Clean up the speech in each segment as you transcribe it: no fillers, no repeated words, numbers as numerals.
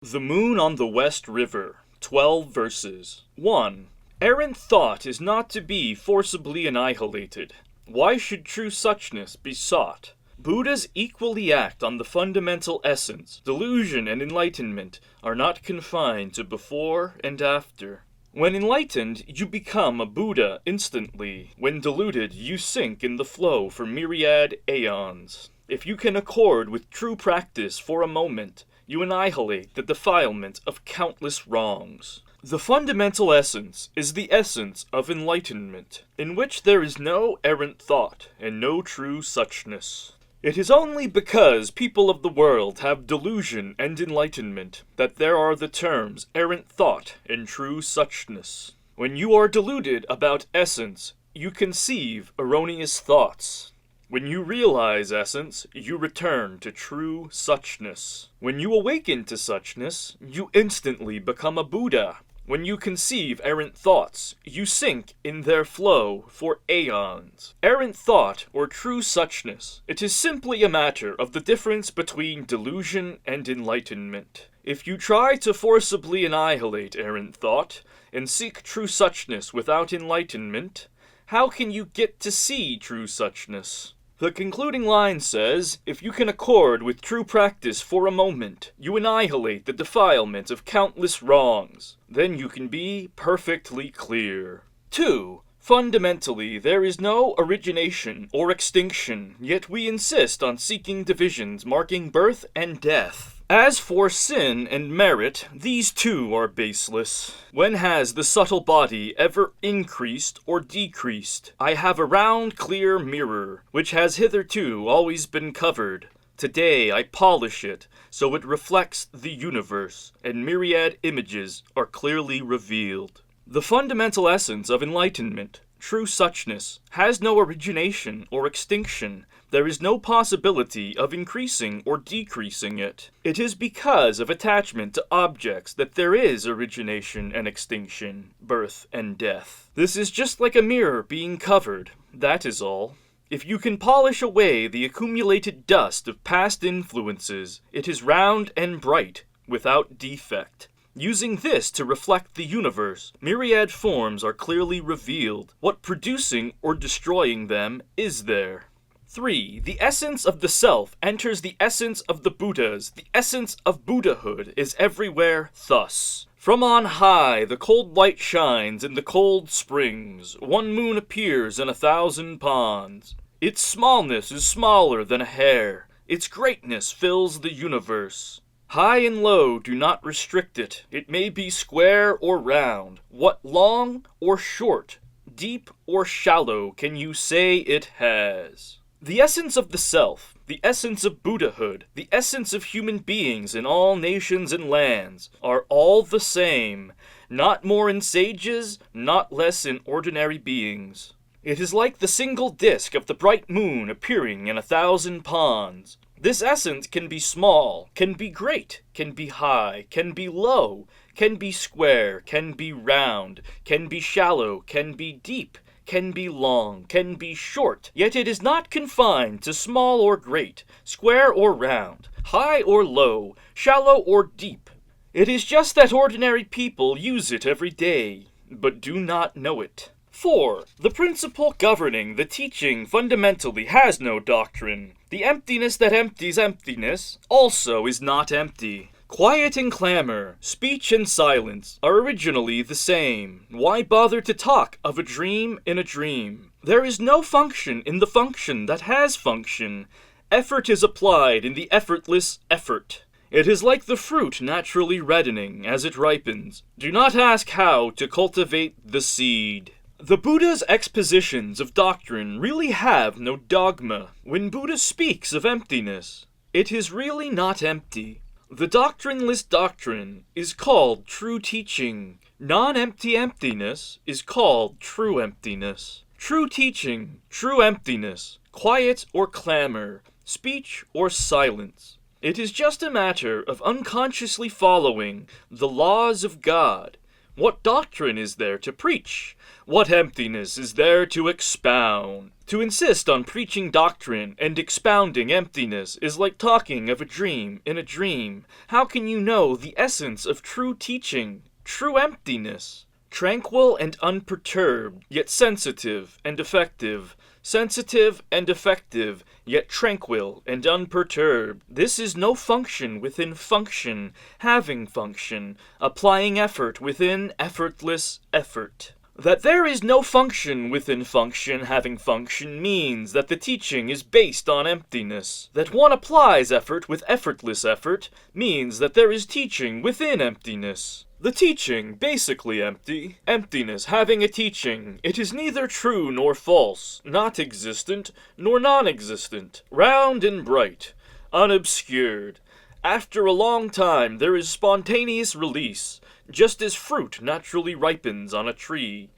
The Moon on the West River, 12 verses. 1. Errant thought is not to be forcibly annihilated. Why should true suchness be sought? Buddhas equally act on the fundamental essence. Delusion and enlightenment are not confined to before and after. When enlightened, you become a Buddha instantly. When deluded, you sink in the flow for myriad aeons. If you can accord with true practice for a moment, you annihilate the defilement of countless wrongs. The fundamental essence is the essence of enlightenment, in which there is no errant thought and no true suchness. It is only because people of the world have delusion and enlightenment that there are the terms errant thought and true suchness. When you are deluded about essence, you conceive erroneous thoughts. When you realize essence, you return to true suchness. When you awaken to suchness, you instantly become a Buddha. When you conceive errant thoughts, you sink in their flow for aeons. Errant thought, or true suchness, it is simply a matter of the difference between delusion and enlightenment. If you try to forcibly annihilate errant thought, and seek true suchness without enlightenment, how can you get to see true suchness? The concluding line says, if you can accord with true practice for a moment, you annihilate the defilement of countless wrongs. Then you can be perfectly clear. 2. Fundamentally, there is no origination or extinction, yet we insist on seeking divisions marking birth and death. As for sin and merit, these too are baseless. When has the subtle body ever increased or decreased? I have a round, clear mirror, which has hitherto always been covered. Today I polish it, so it reflects the universe, and myriad images are clearly revealed. The fundamental essence of enlightenment, true suchness, has no origination or extinction. There is no possibility of increasing or decreasing it. It is because of attachment to objects that there is origination and extinction, birth and death. This is just like a mirror being covered, that is all. If you can polish away the accumulated dust of past influences, it is round and bright, without defect. Using this to reflect the universe, myriad forms are clearly revealed. What producing or destroying them is there? 3. The essence of the self enters the essence of the Buddhas. The essence of Buddhahood is everywhere thus. From on high the cold light shines in the cold springs. One moon appears in 1,000 ponds. Its smallness is smaller than a hair. Its greatness fills the universe. High and low do not restrict it. It may be square or round. What long or short, deep or shallow can you say it has? The essence of the self, the essence of Buddhahood, the essence of human beings in all nations and lands are all the same, not more in sages, not less in ordinary beings. It is like the single disk of the bright moon appearing in 1,000 ponds. This essence can be small, can be great, can be high, can be low, can be square, can be round, can be shallow, can be deep, can be long, can be short, yet it is not confined to small or great, square or round, high or low, shallow or deep. It is just that ordinary people use it every day, but do not know it. 4. The principle governing the teaching fundamentally has no doctrine. The emptiness that empties emptiness also is not empty. Quiet and clamor, speech and silence are originally the same. Why bother to talk of a dream in a dream? There is no function in the function that has function. Effort is applied in the effortless effort. It is like the fruit naturally reddening as it ripens. Do not ask how to cultivate the seed. The Buddha's expositions of doctrine really have no dogma. When Buddha speaks of emptiness, it is really not empty. The doctrineless doctrine is called true teaching. Non-empty emptiness is called true emptiness. True teaching, true emptiness, quiet or clamor, speech or silence. It is just a matter of unconsciously following the laws of God. What doctrine is there to preach? What emptiness is there to expound? To insist on preaching doctrine and expounding emptiness is like talking of a dream in a dream. How can you know the essence of true teaching, true emptiness? Tranquil and unperturbed, yet sensitive and effective. Sensitive and effective, yet tranquil and unperturbed. This is no function within function, having function, applying effort within effortless effort. That there is no function within function having function means that the teaching is based on emptiness. That one applies effort with effortless effort means that there is teaching within emptiness. The teaching basically empty, emptiness having a teaching. It is neither true nor false, not existent nor non-existent, round and bright, unobscured. After a long time there is spontaneous release, just as fruit naturally ripens on a tree.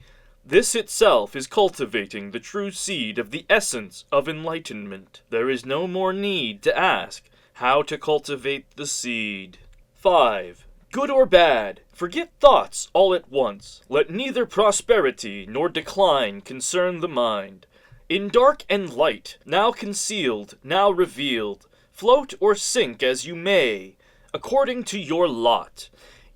This itself is cultivating the true seed of the essence of enlightenment. There is no more need to ask how to cultivate the seed. 5. Good or bad, forget thoughts all at once. Let neither prosperity nor decline concern the mind. In dark and light, now concealed, now revealed, float or sink as you may, according to your lot.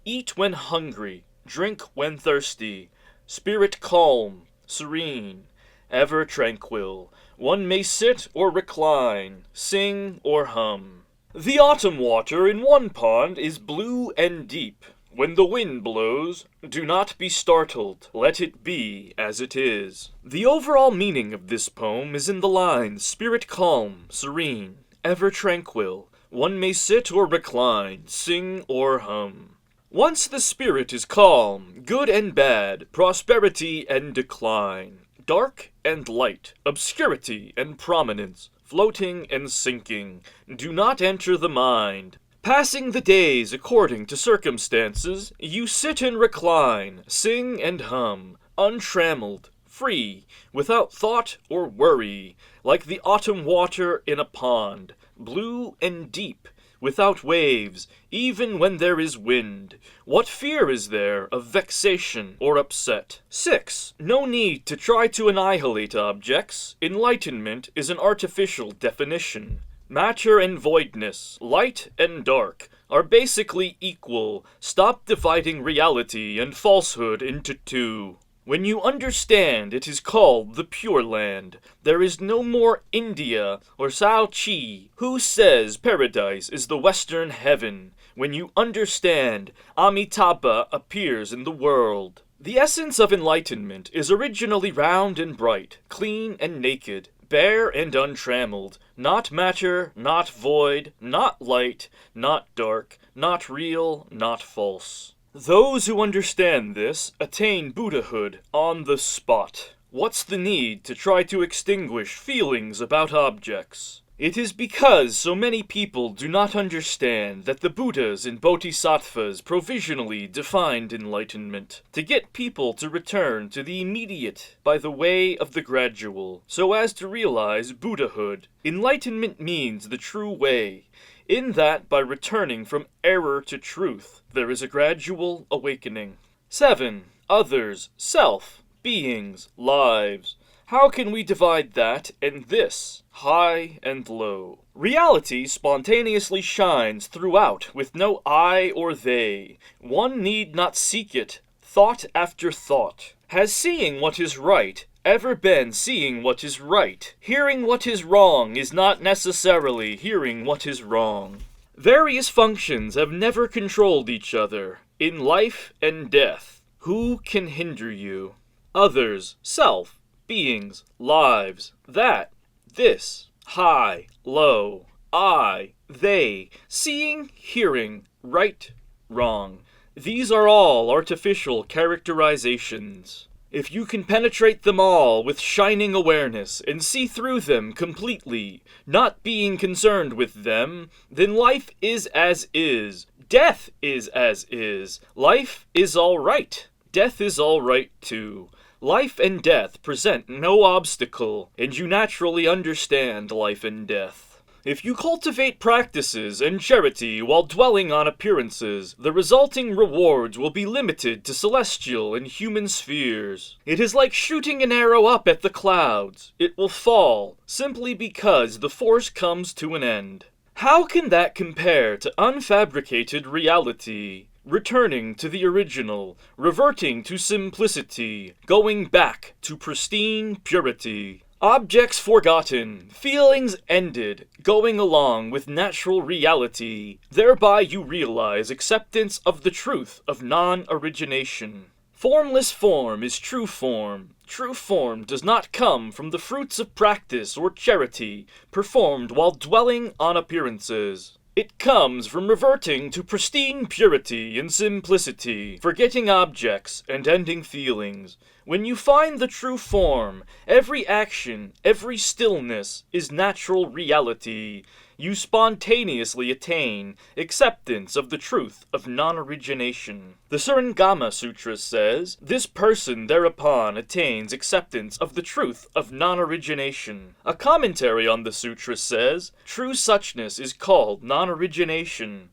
Eat when hungry, drink when thirsty, spirit calm, serene, ever tranquil. One may sit or recline, sing or hum. The autumn water in one pond is blue and deep. When the wind blows, do not be startled. Let it be as it is. The overall meaning of this poem is in the lines, spirit calm, serene, ever tranquil. One may sit or recline, sing or hum. Once the spirit is calm, good and bad, prosperity and decline, dark and light, obscurity and prominence, floating and sinking, do not enter the mind. Passing the days according to circumstances, you sit and recline, sing and hum, untrammeled, free, without thought or worry, like the autumn water in a pond, blue and deep, without waves, even when there is wind. What fear is there of vexation or upset? 6. No need to try to annihilate objects. Enlightenment is an artificial definition. Matter and voidness, light and dark, are basically equal. Stop dividing reality and falsehood into two. When you understand it is called the Pure Land, there is no more India or Sao Chi. Who says paradise is the Western heaven? When you understand, Amitabha appears in the world. The essence of enlightenment is originally round and bright, clean and naked, bare and untrammeled, not matter, not void, not light, not dark, not real, not false. Those who understand this attain Buddhahood on the spot. What's the need to try to extinguish feelings about objects? It is because so many people do not understand that the Buddhas and Bodhisattvas provisionally defined enlightenment, to get people to return to the immediate by the way of the gradual, so as to realize Buddhahood. Enlightenment means the true way, in that by returning from error to truth, there is a gradual awakening. 7. Others, self, beings, lives. How can we divide that and this, high and low? Reality spontaneously shines throughout with no I or they. One need not seek it, thought after thought. Has seeing what is right ever been seeing what is right? Hearing what is wrong is not necessarily hearing what is wrong. Various functions have never controlled each other, in life and death. Who can hinder you? Others, self, beings, lives, that, this, high, low, I, they, seeing, hearing, right, wrong. These are all artificial characterizations. If you can penetrate them all with shining awareness and see through them completely, not being concerned with them, then life is as is. Death is as is. Life is all right. Death is all right too. Life and death present no obstacle, and you naturally understand life and death. If you cultivate practices and charity while dwelling on appearances, the resulting rewards will be limited to celestial and human spheres. It is like shooting an arrow up at the clouds. It will fall, simply because the force comes to an end. How can that compare to unfabricated reality? Returning to the original, reverting to simplicity, going back to pristine purity. Objects forgotten, feelings ended, going along with natural reality. Thereby you realize acceptance of the truth of non-origination. Formless form is true form. True form does not come from the fruits of practice or charity performed while dwelling on appearances. It comes from reverting to pristine purity and simplicity, forgetting objects and ending feelings. When you find the true form, every action, every stillness is natural reality. You spontaneously attain acceptance of the truth of non-origination. The Surangama Sutra says, this person thereupon attains acceptance of the truth of non-origination. A commentary on the sutra says, true suchness is called non-origination.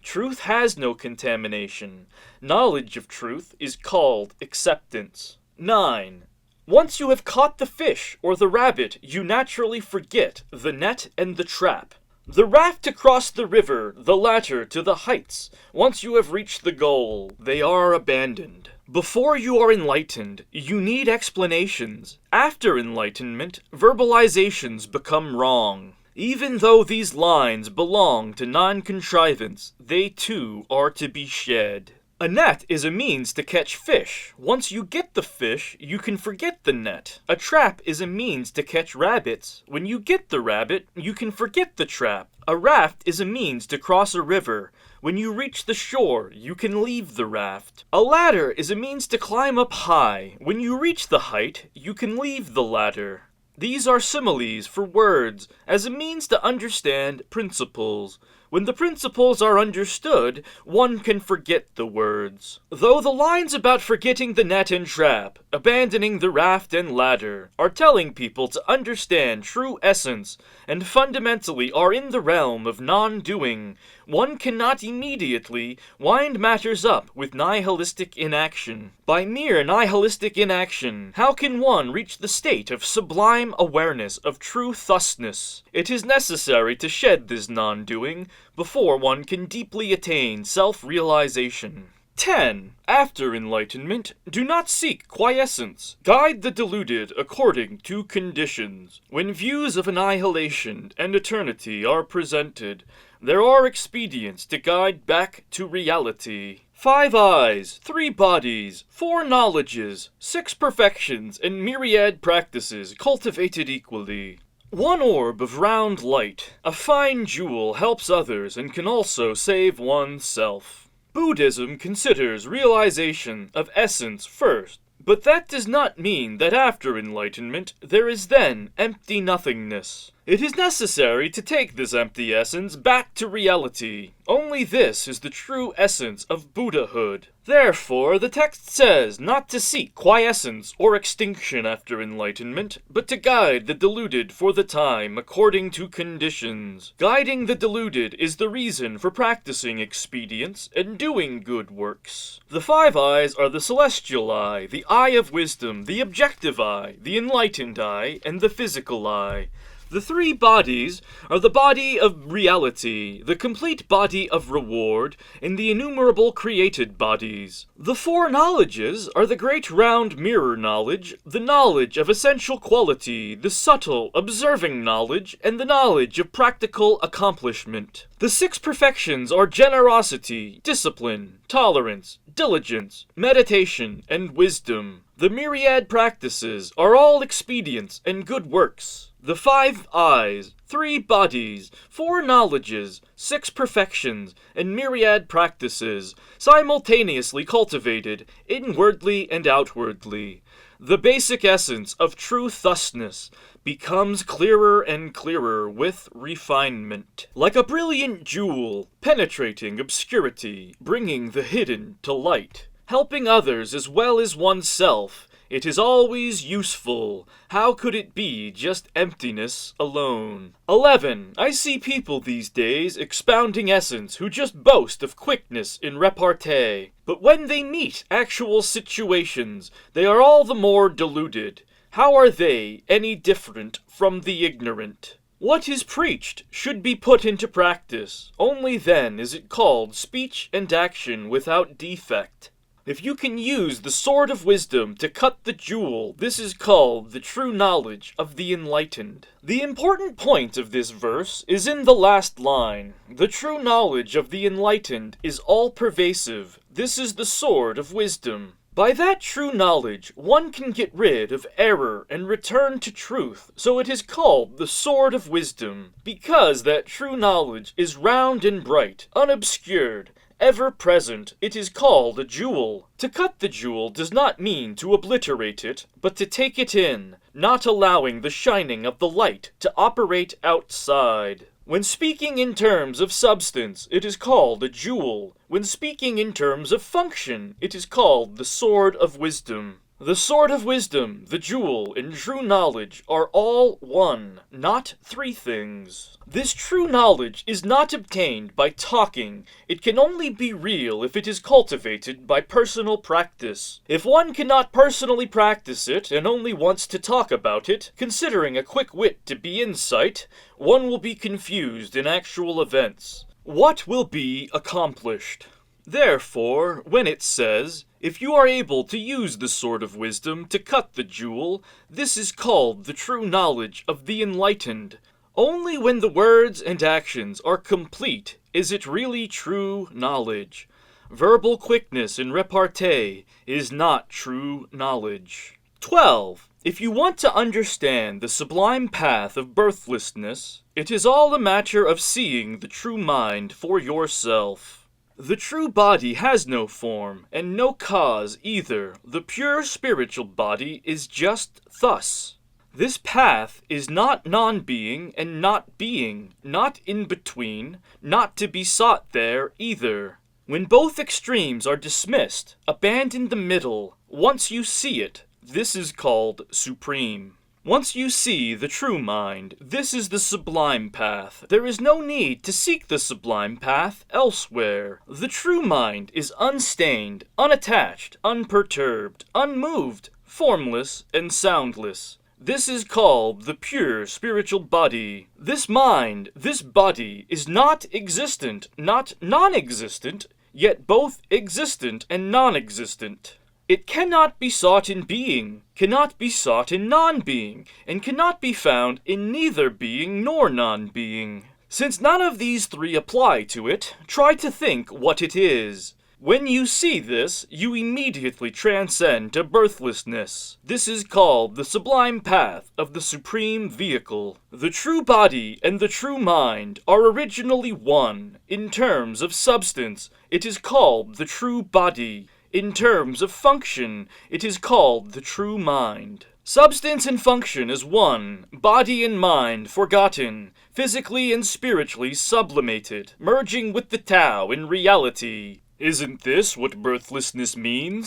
Truth has no contamination. Knowledge of truth is called acceptance. 9. Once you have caught the fish or the rabbit, you naturally forget the net and the trap. The raft to cross the river, the ladder to the heights. Once you have reached the goal, they are abandoned. Before you are enlightened, you need explanations. After enlightenment, verbalizations become wrong. Even though these lines belong to non-contrivance, they too are to be shed. A net is a means to catch fish. Once you get the fish, you can forget the net. A trap is a means to catch rabbits. When you get the rabbit, you can forget the trap. A raft is a means to cross a river. When you reach the shore, you can leave the raft. A ladder is a means to climb up high. When you reach the height, you can leave the ladder. These are similes for words, as a means to understand principles. When the principles are understood, one can forget the words. Though the lines about forgetting the net and trap, abandoning the raft and ladder, are telling people to understand true essence, and fundamentally are in the realm of non-doing, one cannot immediately wind matters up with nihilistic inaction. By mere nihilistic inaction, how can one reach the state of sublime awareness of true thusness? It is necessary to shed this non-doing before one can deeply attain self-realization. 10. After enlightenment, do not seek quiescence. Guide the deluded according to conditions. When views of annihilation and eternity are presented, there are expedients to guide back to reality. 5 eyes, 3 bodies, 4 knowledges, 6 perfections, and myriad practices cultivated equally. 1 orb of round light, a fine jewel, helps others and can also save oneself. Buddhism considers realization of essence first, but that does not mean that after enlightenment there is then empty nothingness. It is necessary to take this empty essence back to reality. Only this is the true essence of Buddhahood. Therefore, the text says not to seek quiescence or extinction after enlightenment, but to guide the deluded for the time according to conditions. Guiding the deluded is the reason for practicing expedients and doing good works. The 5 eyes are the celestial eye, the eye of wisdom, the objective eye, the enlightened eye, and the physical eye. The 3 bodies are the body of reality, the complete body of reward, and the innumerable created bodies. The 4 knowledges are the great round mirror knowledge, the knowledge of essential quality, the subtle, observing knowledge, and the knowledge of practical accomplishment. The 6 perfections are generosity, discipline, tolerance, diligence, meditation, and wisdom. The myriad practices are all expedients and good works. The 5 eyes, 3 bodies, 4 knowledges, 6 perfections, and myriad practices, simultaneously cultivated, inwardly and outwardly. The basic essence of true thusness becomes clearer and clearer with refinement. Like a brilliant jewel, penetrating obscurity, bringing the hidden to light, helping others as well as oneself, It is always useful. How could it be just emptiness alone? 11. I see people these days expounding essence who just boast of quickness in repartee. But when they meet actual situations, they are all the more deluded. How are they any different from the ignorant? What is preached should be put into practice. Only then is it called speech and action without defect. If you can use the sword of wisdom to cut the jewel, this is called the true knowledge of the enlightened. The important point of this verse is in the last line. The true knowledge of the enlightened is all-pervasive. This is the sword of wisdom. By that true knowledge, one can get rid of error and return to truth, so it is called the sword of wisdom, because that true knowledge is round and bright, unobscured, ever present. It is called a jewel. To cut the jewel does not mean to obliterate it, but to take it in, not allowing the shining of the light to operate outside. When speaking in terms of substance, it is called a jewel. When speaking in terms of function, it is called the sword of wisdom. The sword of wisdom, the jewel, and true knowledge are all one, not three things. This true knowledge is not obtained by talking. It can only be real if it is cultivated by personal practice. If one cannot personally practice it and only wants to talk about it, considering a quick wit to be insight, one will be confused in actual events. What will be accomplished? Therefore, when it says, if you are able to use the sword of wisdom to cut the jewel, this is called the true knowledge of the enlightened. Only when the words and actions are complete is it really true knowledge. Verbal quickness in repartee is not true knowledge. 12. If you want to understand the sublime path of birthlessness, it is all a matter of seeing the true mind for yourself. The true body has no form, and no cause either. The pure spiritual body is just thus. This path is not non-being and not being, not in between, not to be sought there either. When both extremes are dismissed, abandon the middle. Once you see it, this is called supreme. Once you see the true mind, this is the sublime path. There is no need to seek the sublime path elsewhere. The true mind is unstained, unattached, unperturbed, unmoved, formless, and soundless. This is called the pure spiritual body. This mind, this body, is not existent, not non-existent, yet both existent and non-existent. It cannot be sought in being, cannot be sought in non-being, and cannot be found in neither being nor non-being. Since none of these three apply to it, try to think what it is. When you see this, you immediately transcend to birthlessness. This is called the sublime path of the supreme vehicle. The true body and the true mind are originally one. In terms of substance, it is called the true body. In terms of function, it is called the true mind. Substance and function is one, body and mind forgotten, physically and spiritually sublimated, merging with the Tao in reality. Isn't this what birthlessness means?